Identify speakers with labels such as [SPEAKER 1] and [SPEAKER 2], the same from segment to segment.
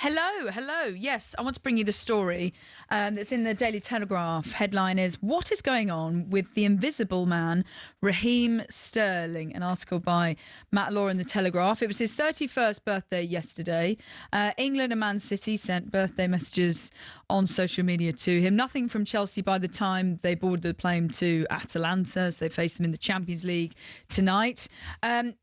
[SPEAKER 1] Hello. Yes, I want to bring you the story that's in the Daily Telegraph. Headline is, "What is going on with the invisible man, Raheem Sterling?" An article by Matt Law in the Telegraph. It was his 31st birthday yesterday. England and Man City sent birthday messages on social media to him. Nothing from Chelsea by the time they boarded the plane to Atalanta, as they face them in the Champions League tonight.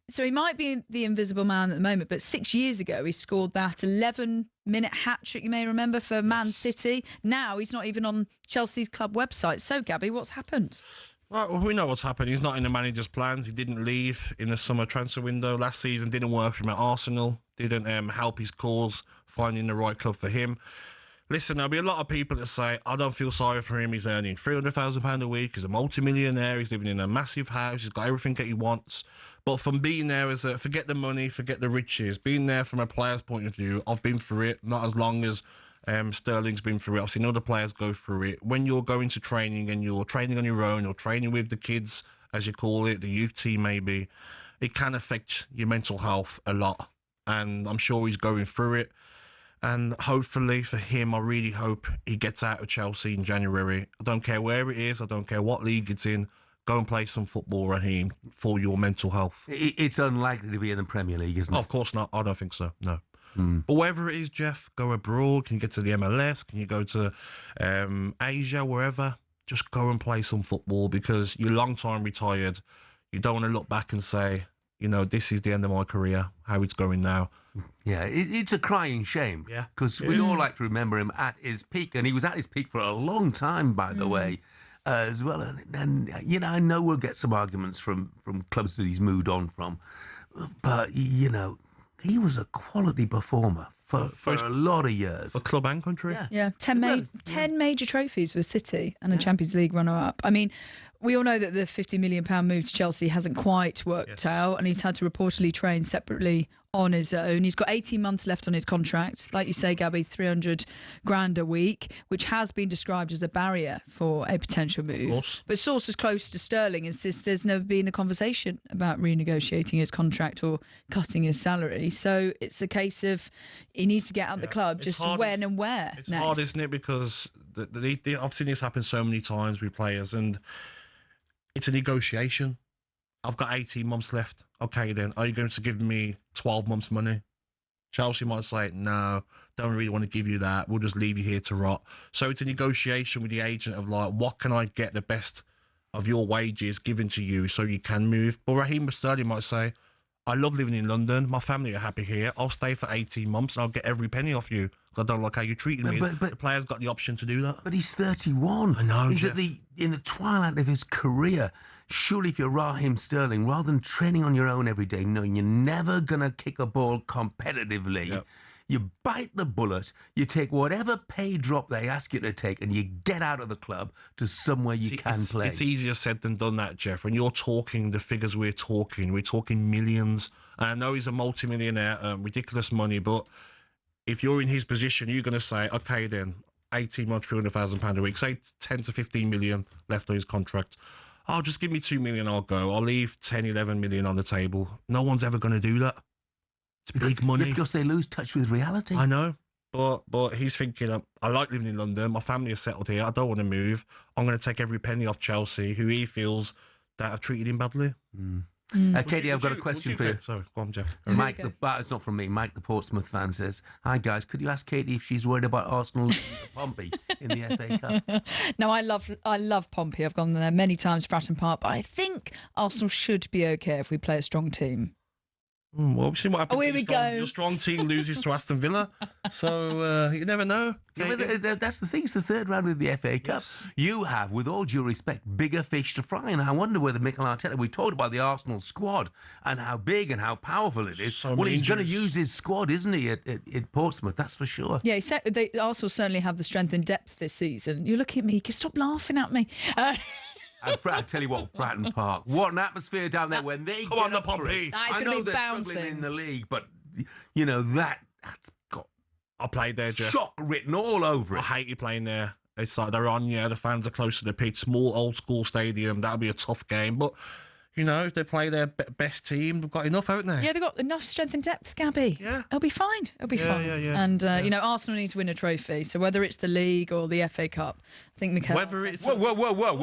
[SPEAKER 1] So he might be the invisible man at the moment, but 6 years ago he scored that 11-minute hat-trick, you may remember, for Man City. Now he's not even on Chelsea's club website. So, Gabby, what's happened?
[SPEAKER 2] Well, we know what's happened. He's not in the manager's plans. He didn't leave in the summer transfer window last season. Didn't work for him at Arsenal. Didn't help his cause finding the right club for him. Listen, there'll be a lot of people that say, I don't feel sorry for him. He's earning £300,000 a week. He's a multi-millionaire. He's living in a massive house. He's got everything that he wants. But from being there as a, forget the money, forget the riches, being there from a player's point of view, I've been through it, not as long as Sterling's been through it. I've seen other players go through it. When you're going to training and you're training on your own or training with the kids, as you call it, the youth team maybe, it can affect your mental health a lot. And I'm sure he's going through it. And hopefully for him, I really hope he gets out of Chelsea in January. I don't care where it is. I don't care what league it's in. Go and play some football, Raheem, for your mental health.
[SPEAKER 3] It's unlikely to be in the Premier League, isn't it?
[SPEAKER 2] Oh, of course not. I don't think so, no. But wherever it is, Jeff, go abroad. Can you get to the MLS? Can you go to Asia, wherever? Just go and play some football, because you're long time retired. You don't want to look back and say, you know, this is the end of my career, how it's going now.
[SPEAKER 3] Yeah, it's a crying shame.
[SPEAKER 2] Yeah.
[SPEAKER 3] Because we all like to remember him at his peak, and he was at his peak for a long time, by the way, as well. And you know, I know we'll get some arguments from clubs that he's moved on from, but, you know, he was a quality performer for a lot of years.
[SPEAKER 2] For club and country.
[SPEAKER 1] Yeah, 10 major trophies with City and a Champions League runner-up. I mean, we all know that the £50 million move to Chelsea hasn't quite worked out, and he's had to reportedly train separately on his own. He's got 18 months left on his contract. Like you say, Gabby, 300 grand a week, which has been described as a barrier for a potential move. But sources close to Sterling insist there's never been a conversation about renegotiating his contract or cutting his salary. So it's a case of he needs to get out of the club, just when and where.
[SPEAKER 2] It's hard, isn't it? Because I've seen this happen so many times with players, and it's a negotiation. I've got 18 months left. Okay, then, are you going to give me 12 months' money? Chelsea might say, no, don't really want to give you that. We'll just leave you here to rot. So it's a negotiation with the agent of, like, what can I get the best of your wages given to you so you can move? But Raheem Sterling might say, I love living in London. My family are happy here. I'll stay for 18 months and I'll get every penny off you because I don't like how you're treating me. But the player's got the option to do that.
[SPEAKER 3] But he's 31.
[SPEAKER 2] I know,
[SPEAKER 3] He's
[SPEAKER 2] Jeff.
[SPEAKER 3] in the twilight of his career. Surely if you're Raheem Sterling, rather than training on your own every day, knowing you're never going to kick a ball competitively, you bite the bullet, you take whatever pay drop they ask you to take, and you get out of the club to somewhere you can play.
[SPEAKER 2] It's easier said than done, that, Jeff. When you're talking the figures we're talking millions. And I know he's a multi-millionaire, ridiculous money, but if you're in his position, you're going to say, okay, then, 18 months, £300,000 a week, say 10 to 15 million left on his contract. Oh, just give me 2 million, I'll go. I'll leave 10, 11 million on the table. No one's ever going to do that. It's big money.
[SPEAKER 3] Yeah, because they lose touch with reality.
[SPEAKER 2] I know, but he's thinking, I like living in London. My family is settled here. I don't want to move. I'm going to take every penny off Chelsea, who he feels that have treated him badly.
[SPEAKER 3] Katie, I've got a question for you.
[SPEAKER 2] Sorry, go on, Jeff.
[SPEAKER 3] Mike, it's not from me. Mike, the Portsmouth fan, says, "Hi guys, could you ask Katie if she's worried about Arsenal losing to Pompey in the FA Cup?"
[SPEAKER 1] No, I love Pompey. I've gone there many times, Fratton Park, but I think Arsenal should be okay if we play a strong team.
[SPEAKER 2] Well, we've seen what happens.
[SPEAKER 1] Here we go.
[SPEAKER 2] Your strong team loses to Aston Villa, so you never know.
[SPEAKER 3] Yeah, but that's the thing. It's the third round of the FA Cup.
[SPEAKER 2] Yes.
[SPEAKER 3] You have, with all due respect, bigger fish to fry. And I wonder whether Mikel Arteta, we talked about the Arsenal squad and how big and how powerful it is.
[SPEAKER 2] So
[SPEAKER 3] well, he's going to
[SPEAKER 2] injuries.
[SPEAKER 3] use his squad, isn't he, at Portsmouth? That's for sure.
[SPEAKER 1] Yeah, Arsenal certainly have the strength and depth this season. You're looking at me. You can stop laughing at me.
[SPEAKER 3] And I tell you what, Fratton Park, what an atmosphere down there when they
[SPEAKER 2] Come
[SPEAKER 3] get
[SPEAKER 2] on, the
[SPEAKER 3] up for
[SPEAKER 2] Pompey.
[SPEAKER 3] it.
[SPEAKER 1] It's
[SPEAKER 3] I
[SPEAKER 1] gonna
[SPEAKER 3] know
[SPEAKER 1] be
[SPEAKER 3] they're struggling
[SPEAKER 1] bouncing
[SPEAKER 3] in the league, but you know that's got
[SPEAKER 2] I played there, Jeff.
[SPEAKER 3] shock written all over
[SPEAKER 2] I
[SPEAKER 3] it.
[SPEAKER 2] hate you playing there. It's like they're on, the fans are close to the pitch, small old school stadium. That'll be a tough game, but You know, if they play their best team, they've got enough, haven't they?
[SPEAKER 1] Yeah, they've got enough strength and depth, Gabby.
[SPEAKER 2] Yeah.
[SPEAKER 1] It'll be fine. It'll be fine.
[SPEAKER 2] Yeah.
[SPEAKER 1] And, you know, Arsenal need to win a trophy. So whether it's the league or the FA Cup, I think Mikel...
[SPEAKER 2] Whether it's...
[SPEAKER 3] Whoa.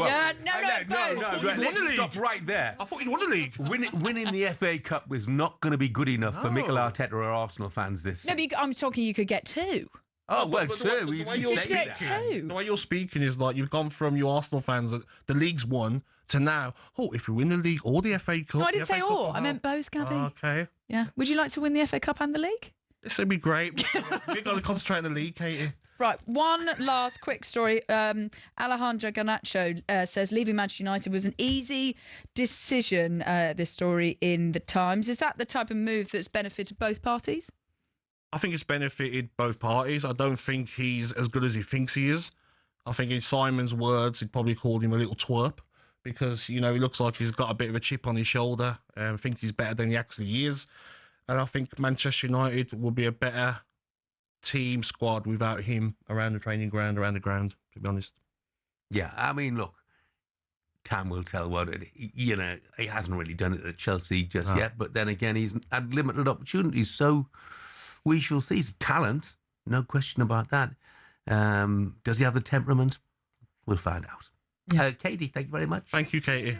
[SPEAKER 1] Yeah, no, both.
[SPEAKER 3] Let's stop right there.
[SPEAKER 2] I thought you'd won the league.
[SPEAKER 3] Winning the FA Cup was not going to be good enough for Mikel Arteta or Arsenal fans this
[SPEAKER 1] No, but I'm talking you could get 2.
[SPEAKER 3] Oh, well,
[SPEAKER 2] but
[SPEAKER 3] true.
[SPEAKER 2] the way you're
[SPEAKER 1] You get
[SPEAKER 2] speaking,
[SPEAKER 1] 2.
[SPEAKER 2] the way you're speaking is like you've gone from you Arsenal fans that the league's won to now, if we win the league or the FA Cup...
[SPEAKER 1] No, I didn't say
[SPEAKER 2] FA Cup
[SPEAKER 1] or.
[SPEAKER 2] will
[SPEAKER 1] I meant
[SPEAKER 2] help.
[SPEAKER 1] both, Gabby.
[SPEAKER 2] Okay.
[SPEAKER 1] Yeah. Would you like to win the FA Cup and the league?
[SPEAKER 2] This would be great. We've got to concentrate on the league, Katie.
[SPEAKER 1] Right, one last quick story. Alejandro Garnacho says leaving Manchester United was an easy decision, this story in The Times. Is that the type of move that's benefited both parties?
[SPEAKER 2] I think it's benefited both parties. I don't think he's as good as he thinks he is. I think in Simon's words, he'd probably called him a little twerp because, you know, he looks like he's got a bit of a chip on his shoulder. I think he's better than he actually is. And I think Manchester United will be a better team squad without him around the training ground, around the ground, to be honest.
[SPEAKER 3] Yeah, I mean, look, time will tell what it. You know, he hasn't really done it at Chelsea just yet, but then again, he's had limited opportunities, so we shall see. He's talent, no question about that. Does he have the temperament? We'll find out.
[SPEAKER 1] Yeah.
[SPEAKER 3] Katie, thank you very much.
[SPEAKER 2] Thank you, Katie.